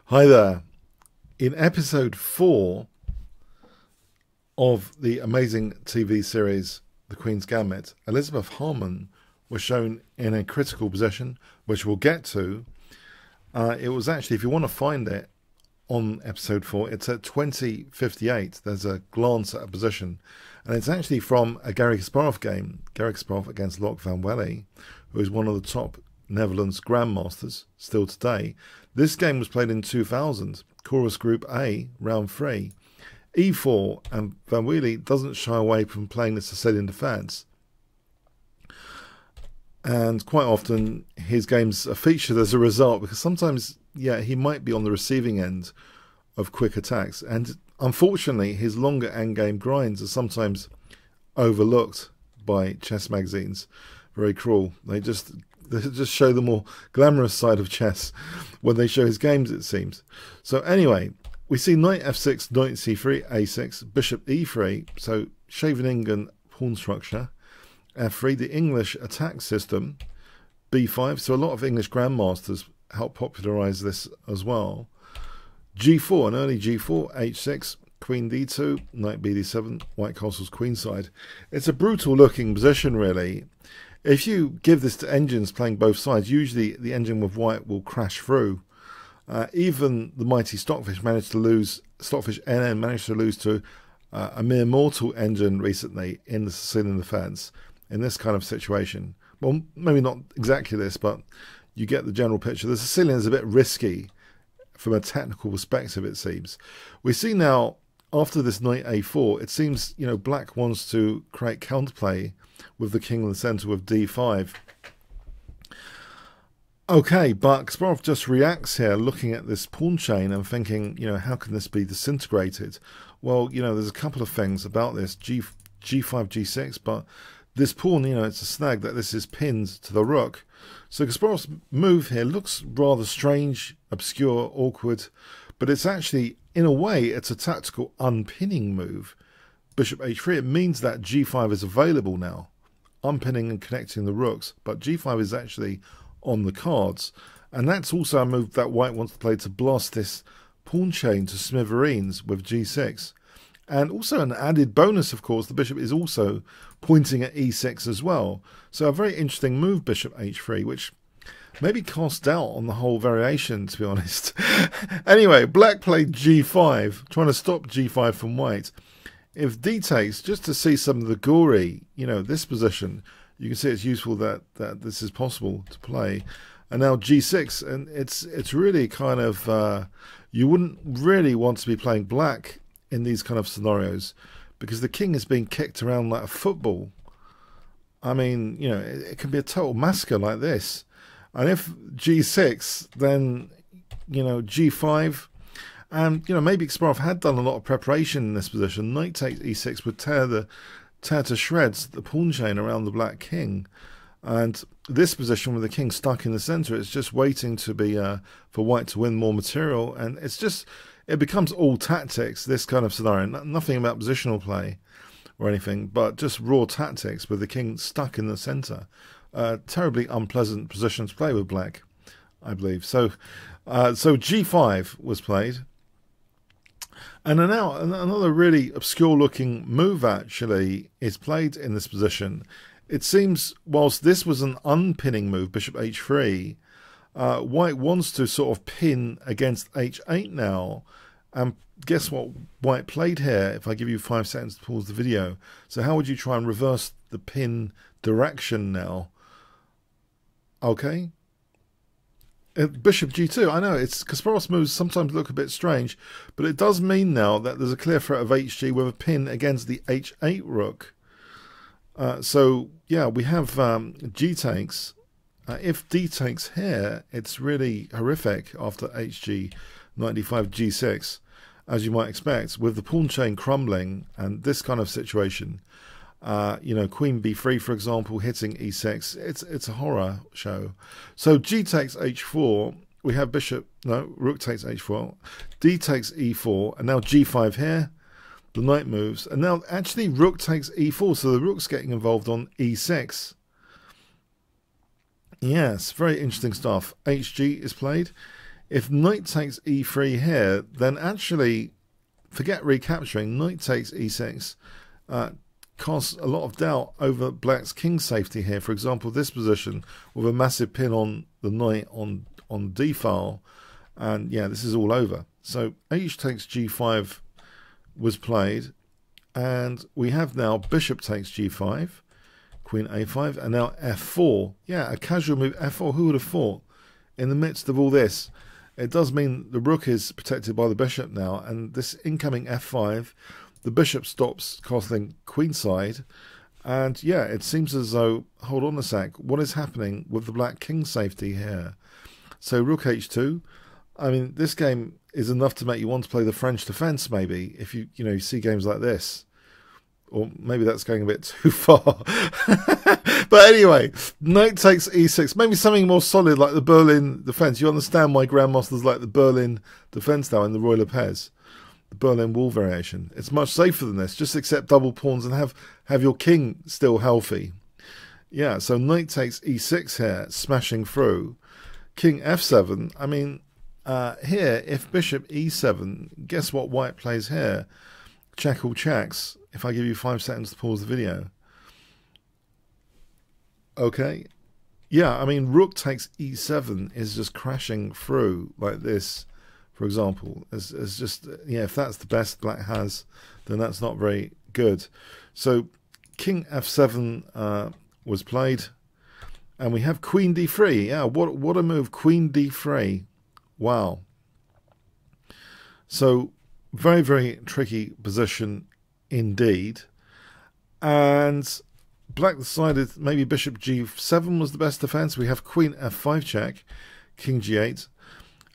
Hi there. In episode 4 of the amazing TV series The Queen's Gambit, Beth Harmon was shown in a critical position, which we'll get to. It was actually, if you want to find it on episode 4, it's at 2058. There's a glance at a position, and it's actually from a Garry Kasparov game, Garry Kasparov against Lok van Wely, who is one of the top Netherlands grandmasters still today. This game was played in 2000, Chorus Group A, round 3. E4, and Van Wely doesn't shy away from playing the Sicilian defence. And quite often his games are featured as a result, because sometimes, yeah, he might be on the receiving end of quick attacks. And unfortunately, his longer endgame grinds are sometimes overlooked by chess magazines. Very cruel. They just show the more glamorous side of chess when they show his games, it seems. So anyway, we see knight f6, knight c3, a6, bishop e3, so Scheveningen pawn structure, f3, the English attack system, b5, so a lot of English grandmasters help popularise this as well. g4, an early g4, h6, queen d2, knight bd7, white castle's queenside. It's a brutal looking position, really. If you give this to engines playing both sides, usually the engine with white will crash through. Even the mighty Stockfish managed to lose, Stockfish NN managed to lose to a mere mortal engine recently in the Sicilian defence in this kind of situation. Well, maybe not exactly this, but you get the general picture. The Sicilian is a bit risky from a technical perspective, it seems. We see now, after this knight a4, it seems, you know, black wants to create counterplay with the king in the centre with d5. Okay, but Kasparov just reacts here, looking at this pawn chain and thinking, you know, how can this be disintegrated? Well, you know, there's a couple of things about this, g5, g6, but this pawn, you know, it's a snag that this is pinned to the rook. So Kasparov's move here looks rather strange, obscure, awkward, but it's actually, in a way, it's a tactical unpinning move. Bishop h3, it means that g5 is available now, unpinning and connecting the rooks, but g5 is actually on the cards, and that's also a move that white wants to play to blast this pawn chain to smithereens with g6. And also an added bonus, of course, the bishop is also pointing at e6 as well. So a very interesting move, bishop h3, which maybe cast doubt on the whole variation, to be honest. Anyway, black played g5, trying to stop g5 from white. If d takes, just to see some of the gory, you know, this position, you can see it's useful that this is possible to play. And now g6, and it's really kind of, you wouldn't really want to be playing black in these kind of scenarios, because the king is being kicked around like a football. I mean, you know, it can be a total massacre like this. And if g6, then, you know, g5, and, you know, maybe Kasparov had done a lot of preparation in this position. Knight takes e6 would tear to shreds the pawn chain around the black king. And this position with the king stuck in the centre, it's just waiting to be for white to win more material. And it's just, it becomes all tactics, this kind of scenario. Nothing about positional play or anything, but just raw tactics with the king stuck in the centre. Terribly unpleasant position to play with black, I believe. So g5 was played. And now another really obscure looking move actually is played in this position. It seems, whilst this was an unpinning move, bishop h3, white wants to sort of pin against h8 now. And guess what white played here, if I give you 5 seconds to pause the video. So how would you try and reverse the pin direction now? Okay. Bishop g2, I know, it's Kasparov's moves sometimes look a bit strange, but it does mean now that there's a clear threat of hg with a pin against the h8 rook. So, yeah, we have g takes. If d takes here, it's really horrific after hg, knight d5, g6, as you might expect, with the pawn chain crumbling and this kind of situation. You know, queen b3, for example, hitting e6. It's a horror show. So g takes h4. We have rook takes h4. D takes e4, and now g5 here. The knight moves, and now actually rook takes e4. So the rook's getting involved on e6. Yes, very interesting stuff. HG is played. if knight takes e3 here, then actually, forget recapturing, knight takes e6 casts a lot of doubt over black's king safety here. For example, this position with a massive pin on the knight on d file, and yeah, this is all over. So h takes g5 was played, and we have now bishop takes g5, queen a5, and now f4. Yeah, a casual move, f4. Who would have thought? In the midst of all this, it does mean the rook is protected by the bishop now, and this incoming f5, the bishop stops castling queenside, and yeah, it seems as though, hold on a sec, what is happening with the black king safety here? So rook h2, I mean, this game is enough to make you want to play the French defense, maybe, if you see games like this. Or maybe that's going a bit too far. But anyway, knight takes e6. Maybe something more solid like the Berlin defense. You understand why grandmasters like the Berlin defense now in the Roy Lopez. The Berlin Wall variation. It's much safer than this. Just accept double pawns and have your king still healthy. Yeah, so knight takes e6 here, smashing through. King f7. I mean, here, if bishop e7, guess what white plays here? Check all checks. If I give you 5 seconds to pause the video. Okay. Yeah, I mean, rook takes e7 is just crashing through like this, for example. It's just, yeah, if that's the best black has, then that's not very good. So king f7 was played, and we have queen d3. Yeah, what a move, queen d3. Wow. So very, very tricky position indeed. And black decided maybe bishop g7 was the best defense. We have queen f5 check, king g8,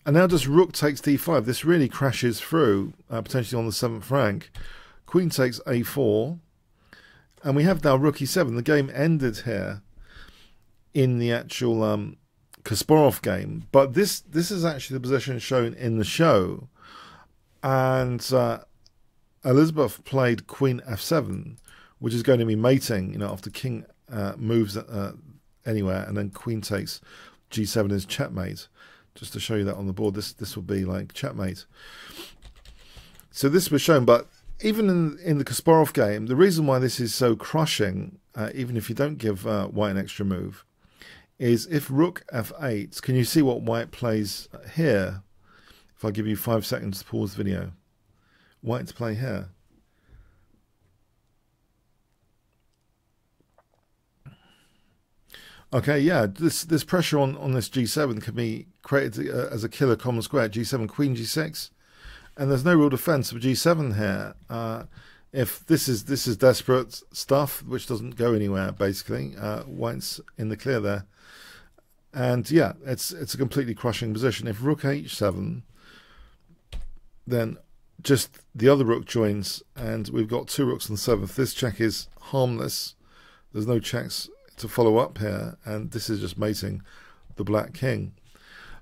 and now just rook takes d5. This really crashes through, potentially on the 7th rank. Queen takes a4, and we have now rook e7. The game ended here in the actual Kasparov game, but this is actually the position shown in the show, and Elizabeth played queen f7, which is going to be mating, after king moves anywhere, and then queen takes g7 is checkmate. Just to show you that on the board, this will be like checkmate. So this was shown, but even in the Kasparov game, the reason why this is so crushing, even if you don't give white an extra move, is if rook f8, can you see what white plays here? If I give you 5 seconds to pause the video. White to play here. Okay, yeah, this pressure on this g7 can be created as a killer common square. G7, queen g6, and there's no real defense of g7 here. If this is desperate stuff, which doesn't go anywhere basically. White's in the clear there, and yeah, it's a completely crushing position. If rook h7, then just the other rook joins, and we've got 2 rooks on the 7th. This check is harmless. There's no checks to follow up here, and this is just mating the black king.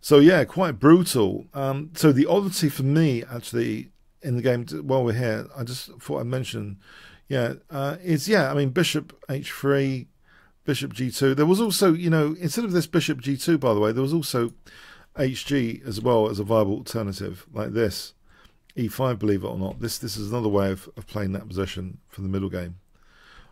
So yeah, quite brutal. So the oddity for me actually in the game while we're here, I just thought I'd mention, is I mean, bishop h3, bishop g2. There was also, instead of this bishop g2, by the way, there was also hg as well as a viable alternative like this. e5, believe it or not. This is another way of playing that position for the middle game,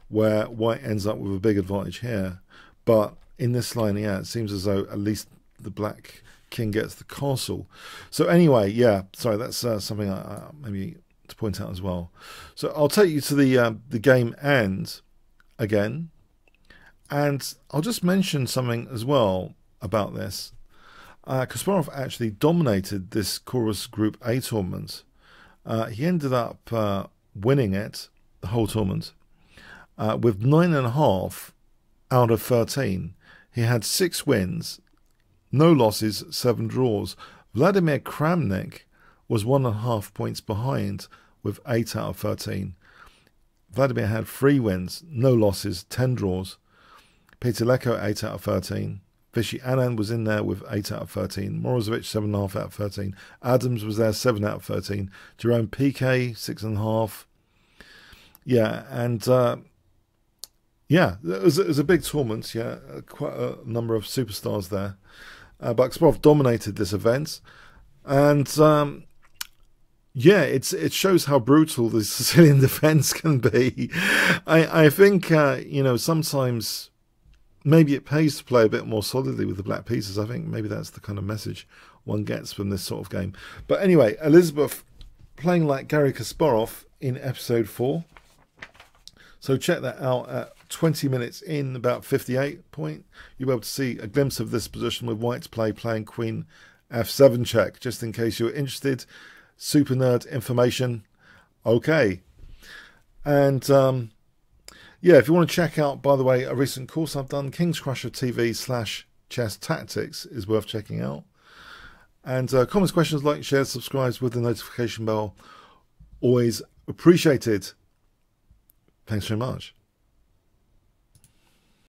where white ends up with a big advantage here. But in this line, yeah, it seems as though at least the black king gets the castle. So anyway, yeah, sorry, that's something I maybe to point out as well. So I'll take you to the game end again, and I'll just mention something as well about this. Kasparov actually dominated this Chorus Group A tournament. He ended up winning it, the whole tournament, with 9.5 out of 13. He had 6 wins, no losses, 7 draws. Vladimir Kramnik was 1.5 points behind with 8 out of 13. Vladimir had 3 wins, no losses, 10 draws. Peter Leko, 8 out of 13. Vishy Anand was in there with 8 out of 13. Morozevich, 7.5 out of 13. Adams was there, 7 out of 13. Jerome Piquet, 6.5. Yeah, and yeah, it was a big tournament. Yeah, quite a number of superstars there. But Kasparov dominated this event. And yeah, it shows how brutal the Sicilian defense can be. I think you know, sometimes maybe it pays to play a bit more solidly with the black pieces. I think maybe that's the kind of message one gets from this sort of game. But anyway, Elizabeth playing like Garry Kasparov in episode 4. So check that out at 20 minutes in, about 58 point. You'll be able to see a glimpse of this position with white's playing queen f7 check, just in case you're interested. Super nerd information. Okay. And yeah, if you want to check out, by the way, a recent course I've done, Kingscrusher TV/chess tactics is worth checking out. And comments, questions, like, share, subscribe with the notification bell. Always appreciated. Thanks very much.